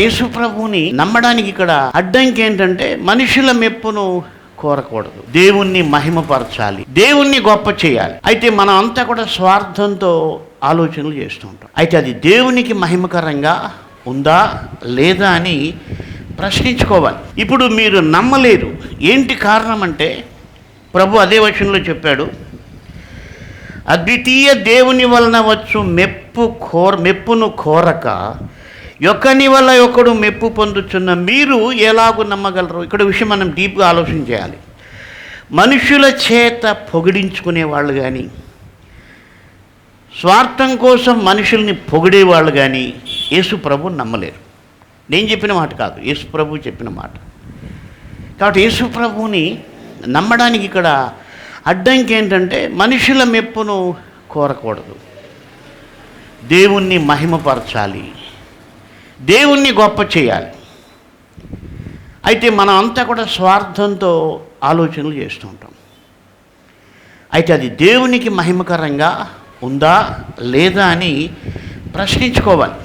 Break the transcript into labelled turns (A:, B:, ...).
A: యేసు ప్రభువుని నమ్మడానికి ఇక్కడ అడ్డంకి ఏంటంటే మనుషుల మెప్పును కోరకూడదు, దేవుణ్ణి మహిమపరచాలి, దేవుణ్ణి గొప్ప చేయాలి. అయితే మనం అంతా కూడా స్వార్థంతో ఆలోచనలు చేస్తూ ఉంటాం. అయితే అది దేవునికి మహిమకరంగా ఉందా లేదా అని ప్రశ్నించుకోవాలి. ఇప్పుడు మీరు నమ్మలేరు, ఏంటి కారణం అంటే ప్రభు అదే వచనంలో చెప్పాడు, అద్వితీయ దేవుని వలన వచ్చు మెప్పును కోరక ఒకని వల్ల ఒకడు మెప్పు పొందుతున్న మీరు ఎలాగూ నమ్మగలరు? ఇక్కడ విషయం మనం డీప్గా ఆలోచన చేయాలి. మనుషుల చేత పొగిడించుకునే వాళ్ళు కానీ, స్వార్థం కోసం మనుషుల్ని పొగిడేవాళ్ళు కానీ యేసు ప్రభు నమ్మలేరు. నేను చెప్పిన మాట కాదు, యేసు ప్రభు చెప్పిన మాట. కాబట్టి యేసు ప్రభుని నమ్మడానికి ఇక్కడ అడ్డంకి ఏంటంటే మనుషుల మెప్పును కోరకూడదు, దేవుణ్ణి మహిమపరచాలి, దేవుణ్ణి గొప్ప చేయాలి. అయితే మనం అంతా కూడా స్వార్థంతో ఆలోచనలు చేస్తూ ఉంటాం. అయితే అది దేవునికి మహిమకరంగా ఉందా లేదా అని ప్రశ్నించుకోవాలి.